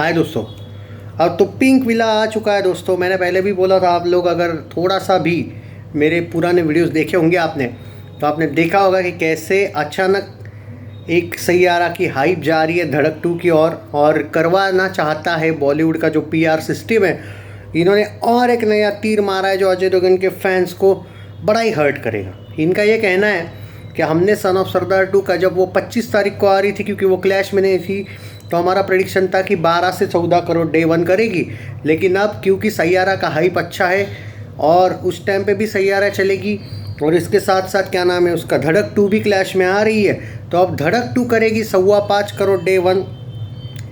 हाय दोस्तों। अब तो पिंक विला आ चुका है दोस्तों। मैंने पहले भी बोला था, आप लोग अगर थोड़ा सा भी मेरे पुराने वीडियोस देखे होंगे आपने, तो आपने देखा होगा कि कैसे अचानक एक सैयारा की हाइप जा रही है धड़क 2 की ओर और करवाना चाहता है बॉलीवुड का जो पीआर सिस्टम है। इन्होंने और एक नया तीर मारा है जो अजय देवगन के फैंस को बड़ा ही हर्ट करेगा। इनका ये कहना है कि हमने सन ऑफ सरदार 2 का जब वो 25 तारीख को आ रही थी, क्योंकि वो क्लैश में नहीं थी, तो हमारा प्रेडिक्शन था कि 12 से 14 करोड़ डे 1 करेगी। लेकिन अब क्योंकि सैयारा का हाइप अच्छा है और उस टाइम पे भी सैयारा चलेगी और इसके साथ साथ क्या नाम है उसका, धड़क 2 भी क्लैश में आ रही है, तो अब धड़क 2 करेगी 5.25 करोड़ डे 1।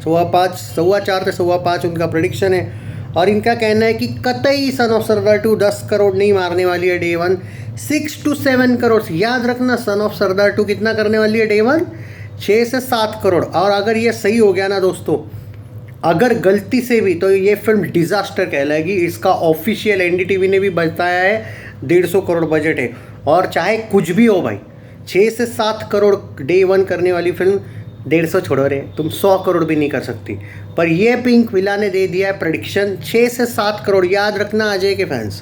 4.5 से 5.25 उनका प्रेडिक्शन है। और इनका कहना है कि कतई सन ऑफ सरदार 2 10 करोड़ नहीं मारने वाली है डे 1, 6 to 7 करोड़। याद रखना, सन ऑफ सरदार 2 कितना करने वाली है डे 1, 6 से 7 करोड़। और अगर ये सही हो गया ना दोस्तों, अगर गलती से भी, तो ये फिल्म डिज़ास्टर कहलाएगी। इसका ऑफिशियल एनडीटीवी ने भी बताया है 150 करोड़ बजट है। और चाहे कुछ भी हो भाई, 6 से 7 करोड़ डे 1 करने वाली फिल्म 150 छोड़ो रे, तुम 100 करोड़ भी नहीं कर सकती। पर ये पिंक विला ने दे दिया है प्रेडिक्शन 6 से 7 करोड़। याद रखना अजय के फैंस,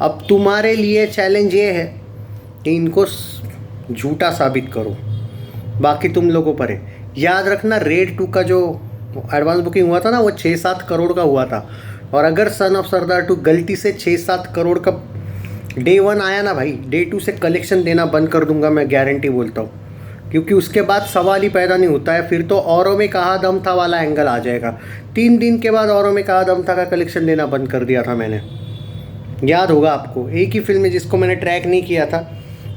अब तुम्हारे लिए चैलेंज ये है कि इनको झूठा साबित करो, बाकी तुम लोगों पर है। याद रखना, रेड 2 का जो एडवांस बुकिंग हुआ था ना, वो 6-7 करोड़ का हुआ था। और अगर सन ऑफ सरदार 2 गलती से 6-7 करोड़ का डे 1 आया ना भाई, डे 2 से कलेक्शन देना बंद कर दूंगा, मैं गारंटी बोलता हूँ। क्योंकि उसके बाद सवाल ही पैदा नहीं होता है, फिर तो औरों में कहा दम था वाला एंगल आ जाएगा। 3 दिन के बाद औरों में कहा दम था का कलेक्शन देना बंद कर दिया था मैंने, याद होगा आपको। एक ही फिल्म है जिसको मैंने ट्रैक नहीं किया था,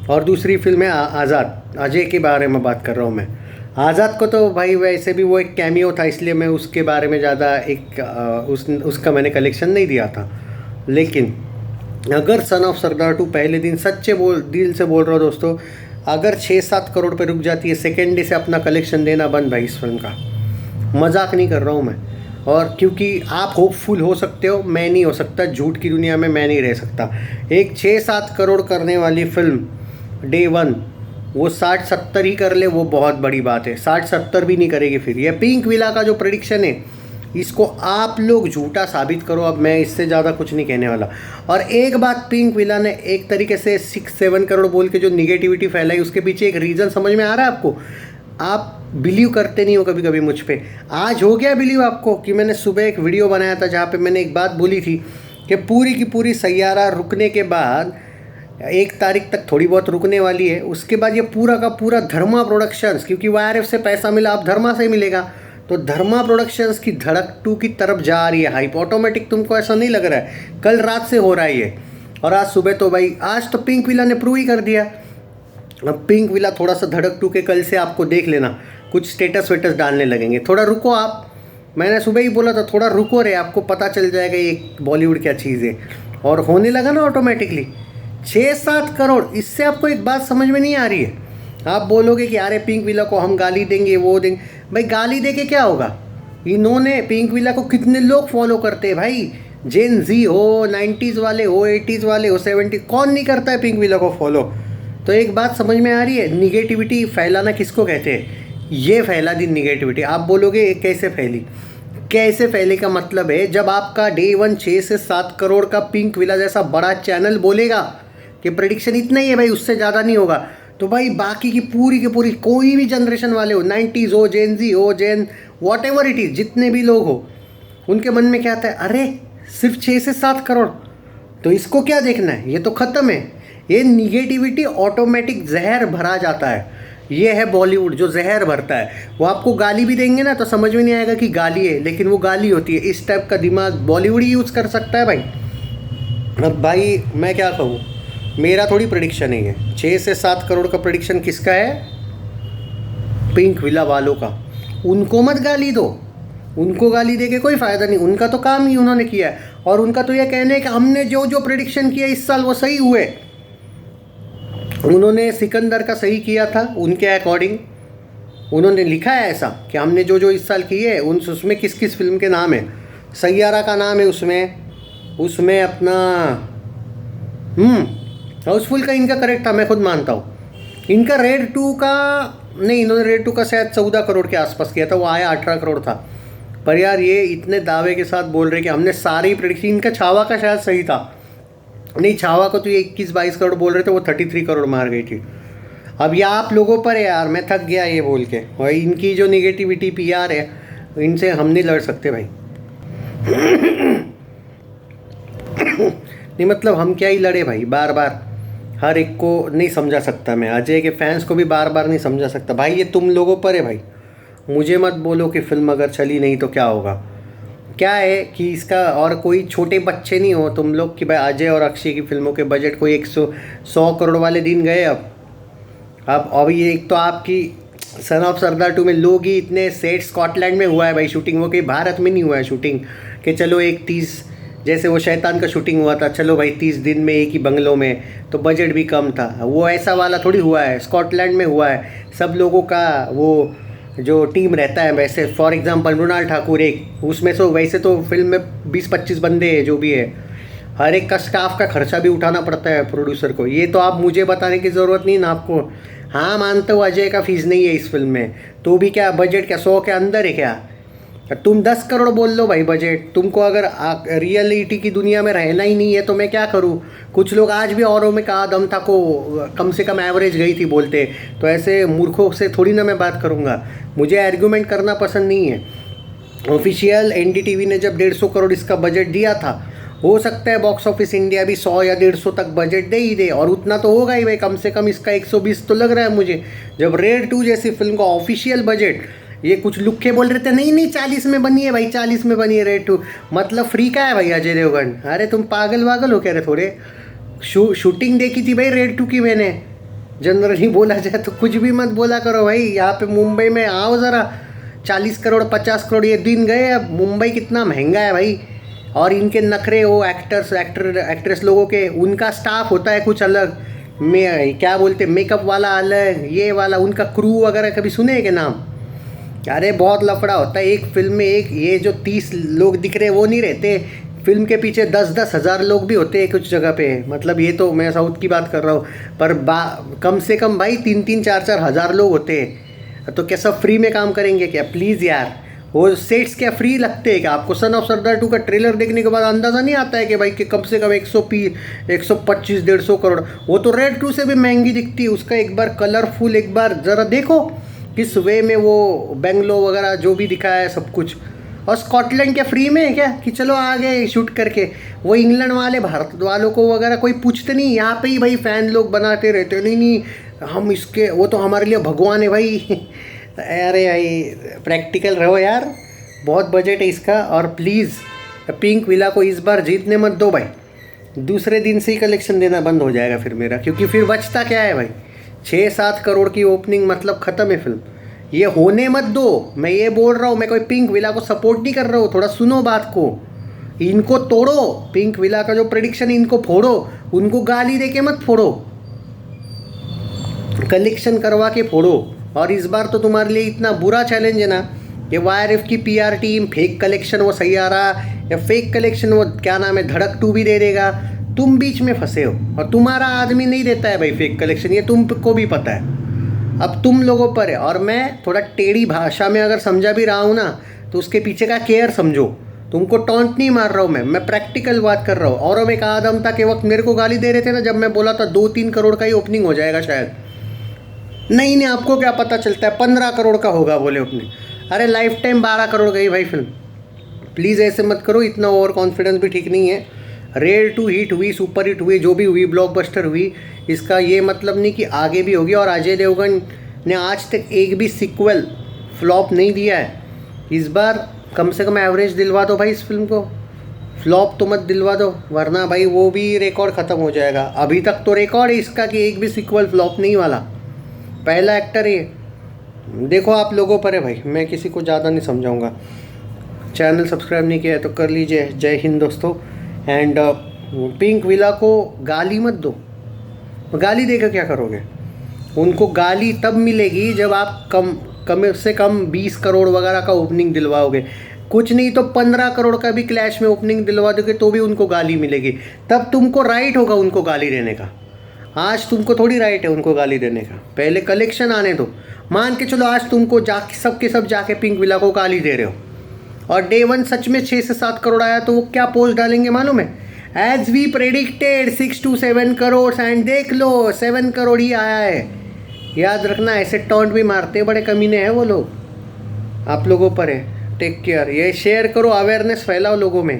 और दूसरी फिल्म है आज़ाद। अजय के बारे में बात कर रहा हूँ मैं। आज़ाद को तो भाई वैसे भी वो एक कैमियो था, इसलिए मैं उसके बारे में ज़्यादा उसका मैंने कलेक्शन नहीं दिया था। लेकिन अगर सन ऑफ सरदार 2 पहले दिन दिल से बोल रहा हूँ दोस्तों, अगर 6-7 करोड़ पे रुक जाती है, सेकेंड डे से अपना कलेक्शन देना बंद भाई इस फिल्म का। मजाक नहीं कर रहा हूँ मैं। और क्योंकि आप होपफुल हो सकते हो, मैं नहीं हो सकता। झूठ की दुनिया में मैं नहीं रह सकता। एक 6-7 करोड़ करने वाली फिल्म डे 1 वो 60-70 ही कर ले, वो बहुत बड़ी बात है। 60-70 भी नहीं करेगी फिर। ये पिंक विला का जो प्रेडिक्शन है, इसको आप लोग झूठा साबित करो। अब मैं इससे ज़्यादा कुछ नहीं कहने वाला। और एक बात, पिंक विला ने एक तरीके से 6-7 करोड़ बोल के जो निगेटिविटी फैलाई, उसके पीछे एक रीज़न समझ में आ रहा है आपको। आप बिलीव करते नहीं हो कभी कभी मुझ पे। आज हो गया बिलीव आपको कि मैंने सुबह एक वीडियो बनाया था जहाँ पे मैंने एक बात बोली थी कि पूरी की पूरी सैयारा रुकने के बाद 1 तारीख तक थोड़ी बहुत रुकने वाली है। उसके बाद ये पूरा का पूरा धर्मा प्रोडक्शंस, क्योंकि वाईआरएफ से पैसा मिला, अब धर्मा से ही मिलेगा, तो धर्मा प्रोडक्शंस की धड़क 2 की तरफ जा रही है हाइप। ऑटोमेटिक तुमको ऐसा नहीं लग रहा है? कल रात से हो रहा है ये, और आज सुबह तो भाई, आज तो पिंक विला ने प्रूव ही कर दिया। अब पिंक विला थोड़ा सा धड़क 2 के कल से आपको देख लेना, कुछ स्टेटस वेटस डालने लगेंगे। थोड़ा रुको आप, मैंने सुबह ही बोला था थोड़ा रुको रे, आपको पता चल जाएगा ये बॉलीवुड क्या चीज़ है। और होने लगा ना ऑटोमेटिकली 6-7 करोड़। इससे आपको एक बात समझ में नहीं आ रही है। आप बोलोगे कि अरे पिंक विला को हम गाली देंगे, वो देंगे। भाई गाली दे के क्या होगा? इन्होंने पिंक विला को कितने लोग फॉलो करते हैं भाई। जेन जी हो, 90s वाले हो, 80s वाले हो, 70, कौन नहीं करता है पिंक विला को फॉलो? तो एक बात समझ में आ रही है, निगेटिविटी फैलाना किसको कहते हैं? ये फैला दी निगेटिविटी। आप बोलोगे कैसे फैली? कैसे फैले का मतलब है, जब आपका डे 1 6 से 7 करोड़ का पिंक विला जैसा बड़ा चैनल बोलेगा कि प्रेडिक्शन इतना ही है भाई, उससे ज़्यादा नहीं होगा, तो भाई बाकी की पूरी कोई भी जनरेशन वाले हो, 90s हो, जेन जी हो, जेन वॉट एवर इट इज़, जितने भी लोग हो, उनके मन में क्या आता है, अरे सिर्फ 6 से 7 करोड़, तो इसको क्या देखना है, ये तो ख़त्म है। ये निगेटिविटी ऑटोमेटिक जहर भरा जाता है। ये है बॉलीवुड जो जहर भरता है। वो आपको गाली भी देंगे ना तो समझ में नहीं आएगा कि गाली है, लेकिन वो गाली होती है। इस टाइप का दिमाग बॉलीवुड ही यूज़ कर सकता है भाई। अब भाई मैं क्या कहूँ, मेरा थोड़ी प्रेडिक्शन ही है। 6 से 7 करोड़ का प्रेडिक्शन किसका है? पिंक विला वालों का। उनको मत गाली दो, उनको गाली दे के कोई फ़ायदा नहीं। उनका तो काम ही उन्होंने किया है, और उनका तो यह कहना है कि हमने जो जो प्रेडिक्शन किया इस साल वो सही हुए। उन्होंने सिकंदर का सही किया था, उनके अकॉर्डिंग उन्होंने लिखा है ऐसा कि हमने जो जो इस साल किए उसमें किस किस फिल्म के नाम है। सैयारा का नाम है उसमें अपना हाउसफुल का इनका करेक्ट था, मैं खुद मानता हूँ। इनका रेड 2 का नहीं, इन्होंने रेड 2 का शायद 14 करोड़ के आसपास किया था, वो आया 18 करोड़ था। पर यार ये इतने दावे के साथ बोल रहे कि हमने सारी प्रेडिक्शन, इनका छावा का शायद सही था, नहीं छावा को तो ये 21-22 करोड़ बोल रहे थे, वो 33 करोड़ मार गई थी। अब ये आप लोगों पर है यार, मैं थक गया ये बोल के, और इनकी जो निगेटिविटी पीआर है इनसे हम नहीं लड़ सकते भाई। नहीं मतलब हम क्या ही लड़े भाई, बार बार हर एक को नहीं समझा सकता मैं, अजय के फैंस को भी बार बार नहीं समझा सकता भाई, ये तुम लोगों पर है भाई। मुझे मत बोलो कि फिल्म अगर चली नहीं तो क्या होगा। क्या है कि इसका, और कोई छोटे बच्चे नहीं हो तुम लोग कि भाई अजय और अक्षय की फिल्मों के बजट कोई 100 करोड़ वाले दिन गए। अब अभी एक तो आपकी सन ऑफ सरदार 2 में लोग ही इतने सेट स्कॉटलैंड में हुआ है भाई शूटिंग, वो कहीं भारत में नहीं हुआ है शूटिंग कि चलो एक 30 जैसे वो शैतान का शूटिंग हुआ था, चलो भाई 30 दिन में एक ही बंगलों में, तो बजट भी कम था। वो ऐसा वाला थोड़ी हुआ है, स्कॉटलैंड में हुआ है। सब लोगों का वो जो टीम रहता है, वैसे फॉर एग्जांपल मृणाल ठाकुर एक, उसमें से वैसे तो फिल्म में 20-25 बंदे हैं जो भी है, हर एक का स्टाफ का खर्चा भी उठाना पड़ता है प्रोड्यूसर को। ये तो आप मुझे बताने की ज़रूरत नहीं ना आपको। हाँ मानते हो अजय का फीस नहीं है इस फिल्म में, तो भी क्या बजट क्या 100 के अंदर है क्या? तुम 10 करोड़ बोल लो भाई बजट, तुमको अगर रियलिटी की दुनिया में रहना ही नहीं है तो मैं क्या करूँ। कुछ लोग आज भी औरों में कहा दम था को कम से कम एवरेज गई थी बोलते, तो ऐसे मूर्खों से थोड़ी ना मैं बात करूँगा। मुझे आर्गूमेंट करना पसंद नहीं है। ऑफिशियल एनडीटीवी ने जब 150 करोड़ इसका बजट दिया था, हो सकता है बॉक्स ऑफिस इंडिया भी 100 या 150 तक बजट दे ही दे, और उतना तो होगा ही भाई, कम से कम इसका 120 तो लग रहा है मुझे। जब रेड 2 जैसी फिल्म का ऑफिशियल बजट, ये कुछ लुक्के बोल रहे थे नहीं नहीं 40 में बनी है भाई, 40 में बनी है रेड 2, मतलब फ्री का है भाई अजय देवगन। अरे तुम पागल वागल हो कह रहे थोड़े। शूटिंग देखी थी भाई रेड 2 की मैंने, जनरली बोला जाए तो कुछ भी मत बोला करो भाई। यहाँ पे मुंबई में आओ ज़रा, 40 करोड़ 50 करोड़ ये दिन गए। अब मुंबई कितना महंगा है भाई, और इनके नखरे वो एक्ट्रेस लोगों के, उनका स्टाफ होता है कुछ अलग, में क्या बोलते मेकअप वाला अलग, ये वाला, उनका क्रू वगैरह कभी सुने हैं क्या नाम? अरे बहुत लफड़ा होता है एक फिल्म में। एक ये जो 30 लोग दिख रहे वो नहीं रहते, फिल्म के पीछे 10-10 हज़ार लोग भी होते हैं कुछ जगह पे। मतलब ये तो मैं साउथ की बात कर रहा हूँ, पर कम से कम भाई 3-3 4-4 हज़ार लोग होते हैं। तो क्या सब फ्री में काम करेंगे क्या? प्लीज़ यार, वो सेट्स क्या फ्री लगते हैं क्या आपको? सन ऑफ सरदार 2 का ट्रेलर देखने के बाद अंदाज़ा नहीं आता है कि भाई कि कम से कम 125-150 करोड़? वो तो रेड 2 से भी महंगी दिखती है। उसका एक बार कलरफुल एक बार ज़रा देखो किस वे में वो बेंगलो वगैरह जो भी दिखाया है सब कुछ। और स्कॉटलैंड क्या फ्री में है क्या कि चलो आ गए शूट करके? वो इंग्लैंड वाले भारत वालों को वगैरह कोई पूछते नहीं, यहाँ पे ही भाई फ़ैन लोग बनाते रहते, नहीं नहीं हम इसके, वो तो हमारे लिए भगवान है भाई। अरे भाई प्रैक्टिकल रहो यार, बहुत बजट है इसका। और प्लीज़ पिंक विला को इस बार जीतने मत दो भाई, दूसरे दिन से ही कलेक्शन देना बंद हो जाएगा फिर मेरा, क्योंकि फिर बचता क्या है भाई? 6-7 करोड़ की ओपनिंग, मतलब ख़त्म है फिल्म। ये होने मत दो, मैं ये बोल रहा हूँ। मैं कोई पिंक विला को सपोर्ट नहीं कर रहा हूँ, थोड़ा सुनो बात को। इनको तोड़ो, पिंक विला का जो प्रेडिक्शन है इनको फोड़ो, उनको गाली दे के मत फोड़ो, कलेक्शन करवा के फोड़ो। और इस बार तो तुम्हारे लिए इतना बुरा चैलेंज है ना, ये वाईआरएफ की पीआर टीम फेक कलेक्शन वो सही आ रहा, या फेक कलेक्शन वो क्या नाम है धड़क 2 भी दे देगा, तुम बीच में फंसे हो। और तुम्हारा आदमी नहीं देता है भाई फेक कलेक्शन, ये तुमको भी पता है। अब तुम लोगों पर है, और मैं थोड़ा टेढ़ी भाषा में अगर समझा भी रहा हूँ ना, तो उसके पीछे का केयर समझो। तुमको टॉन्ट नहीं मार रहा हूँ मैं प्रैक्टिकल बात कर रहा हूँ। और में कहा दम था के वक्त मेरे को गाली दे रहे थे ना, जब मैं बोला था 2-3 करोड़ का ही ओपनिंग हो जाएगा शायद। नहीं नहीं आपको क्या पता चलता है 15 करोड़ का होगा बोले ओपनिंग। अरे लाइफ टाइम 12 करोड़ गई भाई फिल्म। प्लीज़ ऐसे मत करो, इतना ओवर कॉन्फिडेंस भी ठीक नहीं है। रेड 2 हिट हुई, सुपर हिट हुई, जो भी हुई, ब्लॉकबस्टर हुई, इसका ये मतलब नहीं कि आगे भी होगी। और अजय देवगन ने आज तक एक भी सीक्वल फ्लॉप नहीं दिया है। इस बार कम से कम एवरेज दिलवा दो भाई इस फिल्म को, फ्लॉप तो मत दिलवा दो, वरना भाई वो भी रिकॉर्ड ख़त्म हो जाएगा। अभी तक तो रिकॉर्ड है इसका कि एक भी सीक्वल फ्लॉप नहीं वाला, पहला एक्टर है। देखो आप लोगों पर है भाई, मैं किसी को ज़्यादा नहीं समझाऊंगा। चैनल सब्सक्राइब नहीं किया है तो कर लीजिए। जय हिंद दोस्तों। एंड पिंक विला को गाली मत दो, गाली देकर क्या करोगे? उनको गाली तब मिलेगी जब आप कम से कम 20 करोड़ वगैरह का ओपनिंग दिलवाओगे। कुछ नहीं तो 15 करोड़ का भी क्लैश में ओपनिंग दिलवा दोगे तो भी उनको गाली मिलेगी, तब तुमको राइट होगा उनको गाली देने का। आज तुमको थोड़ी राइट है उनको गाली देने का, पहले कलेक्शन आने दो। मान के चलो आज तुमको जाके सब के सब जाके पिंक विला को गाली दे रहे हो, और डे 1 सच में 6 से 7 करोड़ आया तो वो क्या पोस्ट डालेंगे मालूम है, as we predicted 6 to 7 crore, and देख लो 7 करोड़ ही आया है। याद रखना, ऐसे टॉन्ट भी मारते हैं, बड़े कमीने हैं वो लोग। आप लोगों पर है, टेक केयर। ये शेयर करो, अवेयरनेस फैलाओ लोगों में।